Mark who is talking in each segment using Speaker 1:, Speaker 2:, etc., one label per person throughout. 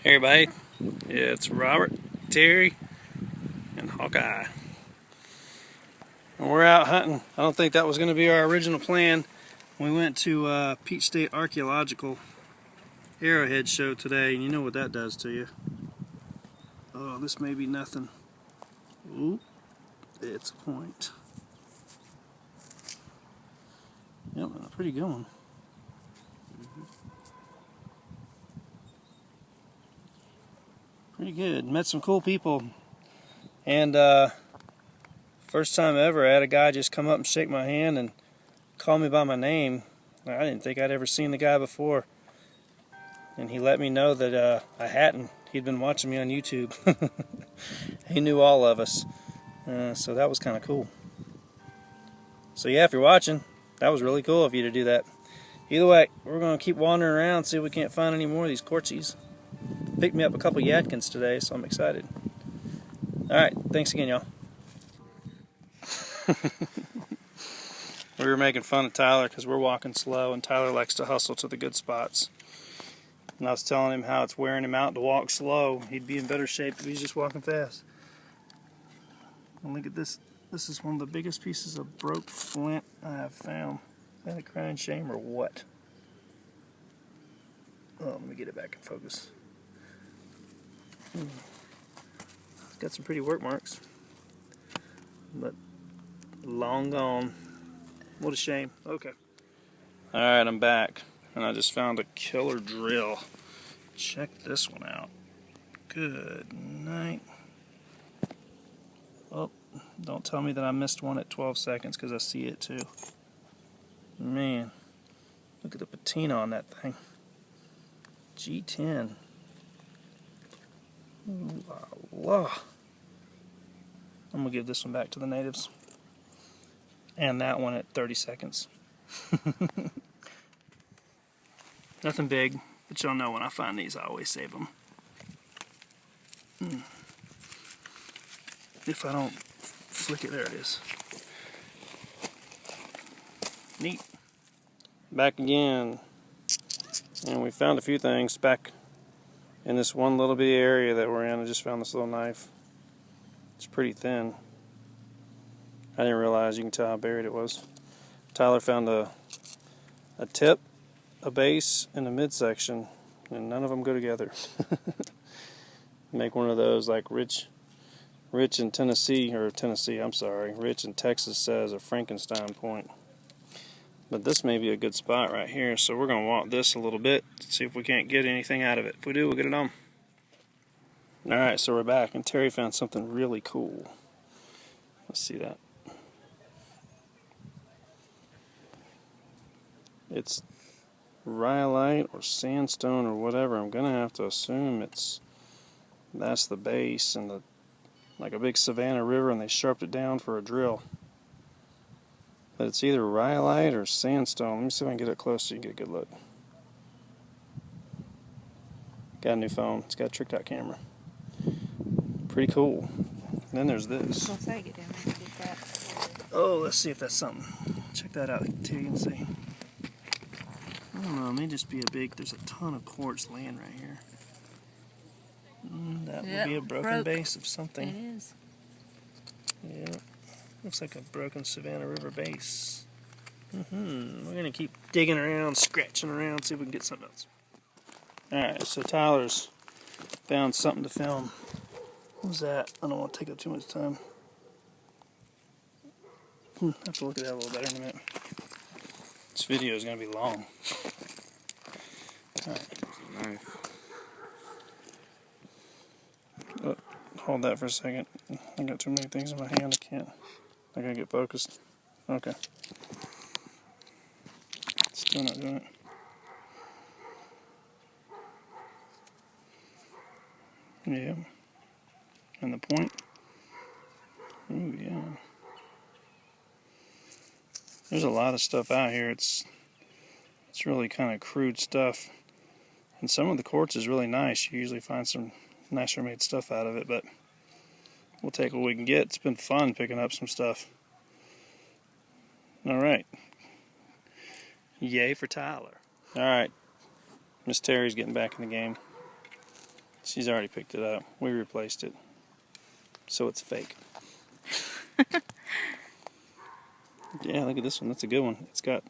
Speaker 1: Hey everybody, it's Robert, Terry, and Hawkeye. And we're out hunting. I don't think that was going to be our original plan. We went to Peach State Archaeological Arrowhead Show today, and you know what that does to you. Oh, this may be nothing. Oop, it's a point. Yep, a pretty good one. Pretty good. Met some cool people. And first time ever, I had a guy just come up and shake my hand and call me by my name. I didn't think I'd ever seen the guy before. And he let me know that I hadn't. He'd been watching me on YouTube. He knew all of us. So that was kind of cool. So yeah, if you're watching, that was really cool of you to do that. Either way, we're going to keep wandering around, see if we can't find any more of these Corchies. Picked me up a couple Yadkins today, so I'm excited. Alright, thanks again, y'all. We were making fun of Tyler because we're walking slow, and Tyler likes to hustle to the good spots. And I was telling him how it's wearing him out to walk slow. He'd be in better shape if he's just walking fast. And look at this. This is one of the biggest pieces of broke flint I have found. Is that a crying shame or what? Oh, let me get it back in focus. It's got some pretty work marks, but long gone. What a shame. Okay. Alright, I'm back, and I just found a killer drill. Check this one out. Good night. Oh, don't tell me that I missed one at 12 seconds because I see it too. Man, look at the patina on that thing. G10. Ooh, Allah. I'm going to give this one back to the natives. And that one at 30 seconds. Nothing big, but you'll know when I find these, I always save them. If I don't flick it, there it is. Neat. Back again. And we found a few things back in this one little bitty area that we're in. I just found this little knife. It's pretty thin. I didn't realize, you can tell how buried it was. Tyler found a tip, a base, and a midsection, and none of them go together. Make one of those like Rich in Tennessee, Rich in Texas says a Frankenstein point. But this may be a good spot right here, so we're going to walk this a little bit, see if we can't get anything out of it. If we do, we'll get it on. Alright, so we're back, and Terry found something really cool. Let's see that. It's rhyolite or sandstone or whatever. I'm going to have to assume that's the base, and like a big Savannah River, and they sharpened it down for a drill. But it's either rhyolite or sandstone. Let me see if I can get it close so you can get a good look. Got a new phone. It's got a tricked out camera. Pretty cool. And then there's this. Oh, let's see if that's something. Check that out too, you can see. I don't know, it may just be there's a ton of quartz laying right here. That would be a broken base of something.
Speaker 2: It is.
Speaker 1: Yeah. Looks like a broken Savannah River base. We're going to keep digging around, scratching around, see if we can get something else. Alright, so Tyler's found something to film. What was that? I don't want to take up too much time. I have to look at that a little better in a minute. This video is going to be long. Alright.
Speaker 3: Knife.
Speaker 1: Oh, hold that for a second. I got too many things in my hand. I gotta get focused. Okay. Still not doing it. Yeah. And the point. Ooh, yeah. There's a lot of stuff out here. It's really kind of crude stuff. And some of the quartz is really nice. You usually find some nicer made stuff out of it, but we'll take what we can get. It's been fun picking up some stuff. Alright. Yay for Tyler. Alright. Miss Terry's getting back in the game. She's already picked it up. We replaced it. So it's fake. Yeah, look at this one. That's a good one. It's got...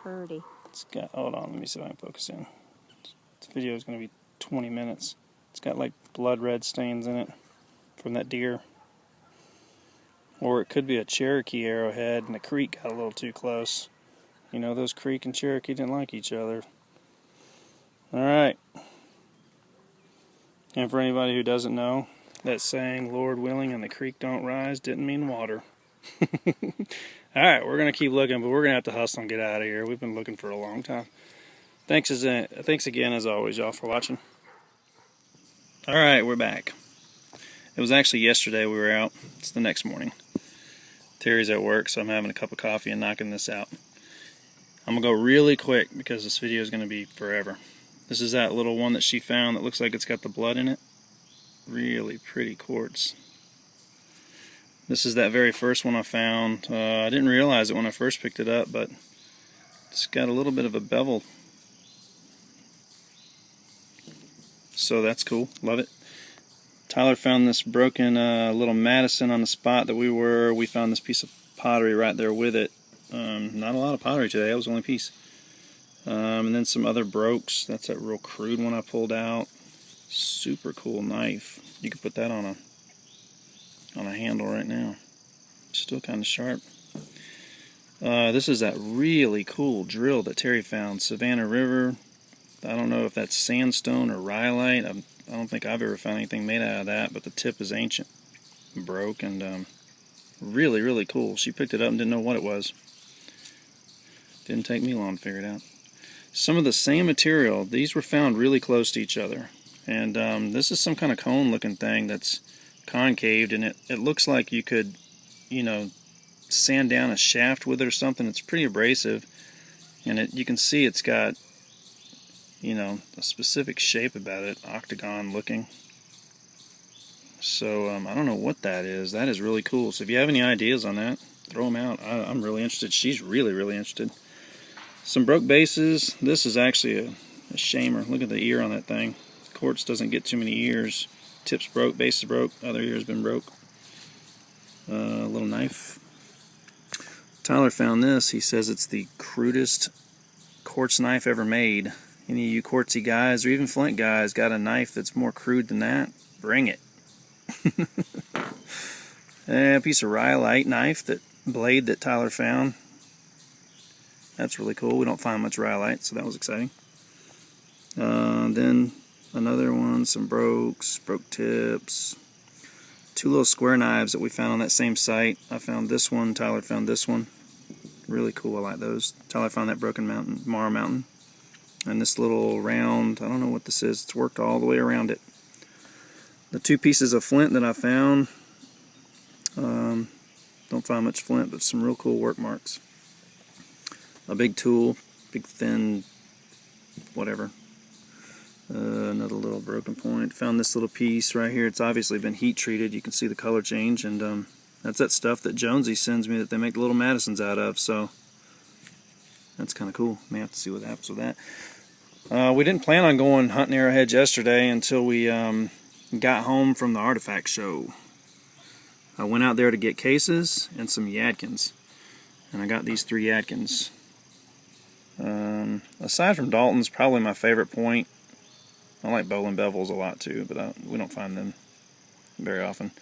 Speaker 2: Pretty.
Speaker 1: It's got... Hold on, let me see if I can focus in. This video is going to be 20 minutes. It's got like blood red stains in it from that deer. Or it could be a Cherokee arrowhead and the creek got a little too close. You know, those Creek and Cherokee didn't like each other. Alright. And for anybody who doesn't know, that saying, Lord willing and the creek don't rise, didn't mean water. Alright, we're going to keep looking, but we're going to have to hustle and get out of here. We've been looking for a long time. Thanks again, as always, y'all, for watching. Alright, we're back. It was actually yesterday we were out. It's the next morning. Terry's at work, so I'm having a cup of coffee and knocking this out. I'm going to go really quick because this video is going to be forever. This is that little one that she found that looks like it's got the blood in it. Really pretty quartz. This is that very first one I found. I didn't realize it when I first picked it up, but it's got a little bit of a bevel. So that's cool. Love it. Tyler found this broken little Madison on the spot that we were. We found this piece of pottery right there with it. Not a lot of pottery today. That was the only piece. And then some other brokes. That's that real crude one I pulled out. Super cool knife. You could put that on a handle right now. Still kind of sharp. This is that really cool drill that Terry found. Savannah River. I don't know if that's sandstone or rhyolite. I don't think I've ever found anything made out of that, but the tip is ancient. Broke and really, really cool. She picked it up and didn't know what it was. Didn't take me long to figure it out. Some of the same material. These were found really close to each other. And this is some kind of cone looking thing that's concaved, and it looks like you could, you know, sand down a shaft with it or something. It's pretty abrasive, and you can see it's got, you know, a specific shape about it, octagon looking. So I don't know what that is. That is really cool. So if you have any ideas on that, throw them out. I'm really interested. She's really, really interested. Some broke bases. This is actually a shamer. Look at the ear on that thing. Quartz doesn't get too many ears. Tips broke, base is broke, other ear's been broke. A little knife. Tyler found this. He says it's the crudest quartz knife ever made. Any of you quartzy guys or even flint guys got a knife that's more crude than that? Bring it. A piece of rhyolite knife, blade that Tyler found. That's really cool. We don't find much rhyolite, so that was exciting. Then another one, some broke tips. Two little square knives that we found on that same site. I found this one, Tyler found this one. Really cool, I like those. Tyler found that broken mountain, Mara Mountain. And this little round, I don't know what this is, it's worked all the way around it. The two pieces of flint that I found, don't find much flint, but some real cool work marks. A big tool, big thin, whatever. Another little broken point. Found this little piece right here. It's obviously been heat treated. You can see the color change, and that's that stuff that Jonesy sends me that they make the little Madisons out of. So that's kind of cool. May have to see what happens with that. We didn't plan on going hunting arrowheads yesterday until we got home from the artifact show. I went out there to get cases and some Yadkins, and I got these 3 Yadkins. Aside from Dalton's, probably my favorite point. I like Bolin Bevels a lot too, but we don't find them very often.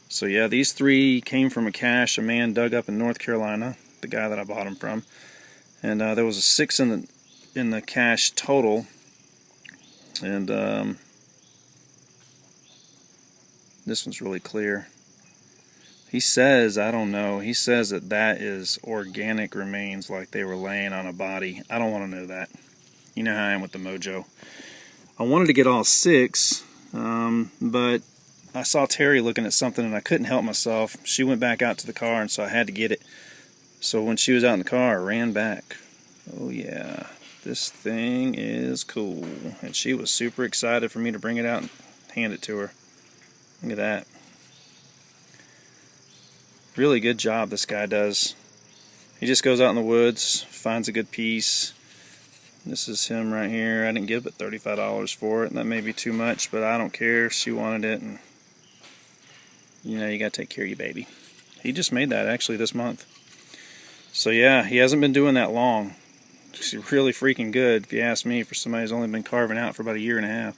Speaker 1: So yeah, these 3 came from a cache a man dug up in North Carolina, the guy that I bought them from. And there was a 6 in the cache total. And this one's really clear. He says, I don't know, he says that is organic remains, like they were laying on a body. I don't want to know that. You know how I am with the mojo. I wanted to get all 6, but I saw Terry looking at something and I couldn't help myself. She went back out to the car, and so I had to get it. So when she was out in the car, I ran back. Oh yeah, this thing is cool. And she was super excited for me to bring it out and hand it to her. Look at that. Really good job this guy does. He just goes out in the woods, finds a good piece, This is him right here. I didn't give it $35 for it, and that may be too much, but I don't care. She wanted it, and you know, you gotta take care of your baby. He just made that actually this month. So yeah, he hasn't been doing that long. He's really freaking good, if you ask me, for somebody who's only been carving out for about 1.5 years.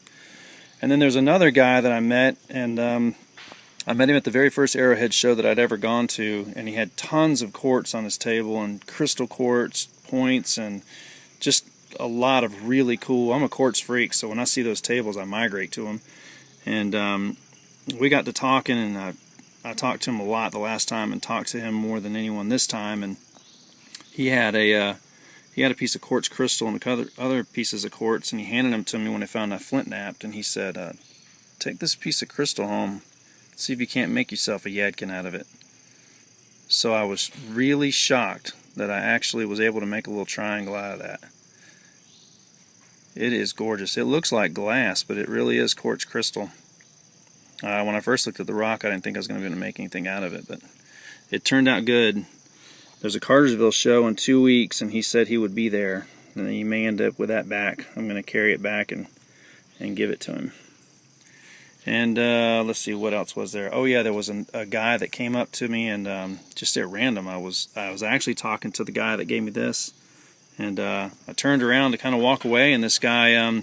Speaker 1: And then there's another guy that I met, and I met him at the very first Arrowhead show that I'd ever gone to, and he had tons of quartz on his table, and crystal quartz, points, and just a lot of really cool. I'm a quartz freak, so when I see those tables, I migrate to them. And we got to talking, and I talked to him a lot the last time, and talked to him more than anyone this time. And he had a piece of quartz crystal and other pieces of quartz, and he handed them to me when I found I flint knapped, and he said, "Take this piece of crystal home. See if you can't make yourself a Yadkin out of it." So I was really shocked that I actually was able to make a little triangle out of that. It is gorgeous. It looks like glass, but it really is quartz crystal. When I first looked at the rock, I didn't think I was going to be able to make anything out of it, but it turned out good. There's a Cartersville show in 2 weeks, and he said he would be there. And he may end up with that back. I'm going to carry it back and give it to him. And let's see, what else was there? Oh yeah, there was a guy that came up to me, and just at random, I was actually talking to the guy that gave me this, and I turned around to kind of walk away, and this guy,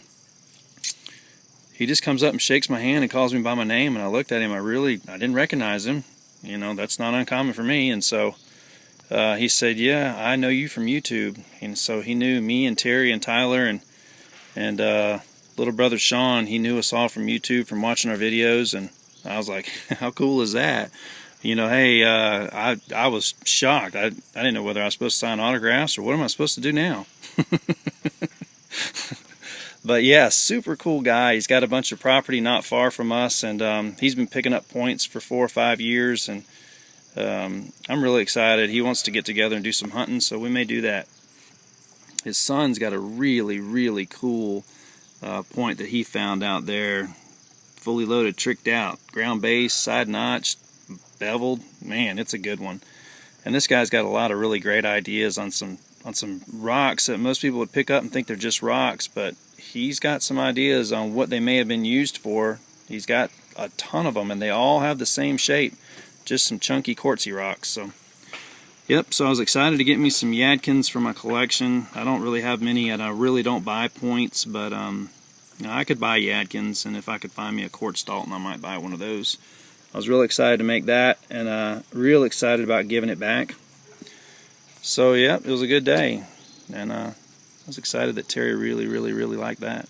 Speaker 1: he just comes up and shakes my hand and calls me by my name, and I looked at him. I didn't recognize him. You know, that's not uncommon for me. And so he said, "Yeah, I know you from YouTube." And so he knew me and Terry and Tyler and little brother Sean. He knew us all from YouTube, from watching our videos. And I was like, how cool is that? You know, hey, I was shocked. I didn't know whether I was supposed to sign autographs or what am I supposed to do now. But yeah, super cool guy. He's got a bunch of property not far from us, and he's been picking up points for 4 or 5 years, and I'm really excited. He wants to get together and do some hunting, so we may do that. His son's got a really, really cool point that he found out there. Fully loaded, tricked out, ground base, side notch, beveled. Man, it's a good one. And this guy's got a lot of really great ideas on some rocks that most people would pick up and think they're just rocks, but he's got some ideas on what they may have been used for. He's got a ton of them, and they all have the same shape, just some chunky quartzy rocks. So yep, so I was excited to get me some Yadkins for my collection. I don't really have many, and I really don't buy points, but you know, I could buy Yadkins, and if I could find me a quartz Dalton, I might buy one of those. I was really excited to make that, and real excited about giving it back. So yeah, it was a good day, and I was excited that Terry really liked that.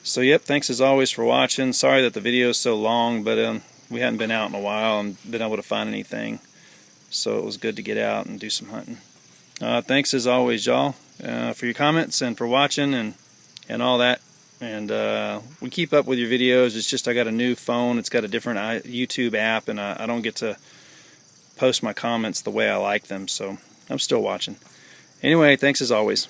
Speaker 1: So yep, thanks as always for watching. Sorry that the video is so long, but we hadn't been out in a while and been able to find anything, so it was good to get out and do some hunting. Thanks as always, y'all, for your comments and for watching and all that. And we keep up with your videos. It's just I got a new phone. It's got a different YouTube app, and I don't get to post my comments the way I like them, so I'm still watching. Anyway, thanks as always.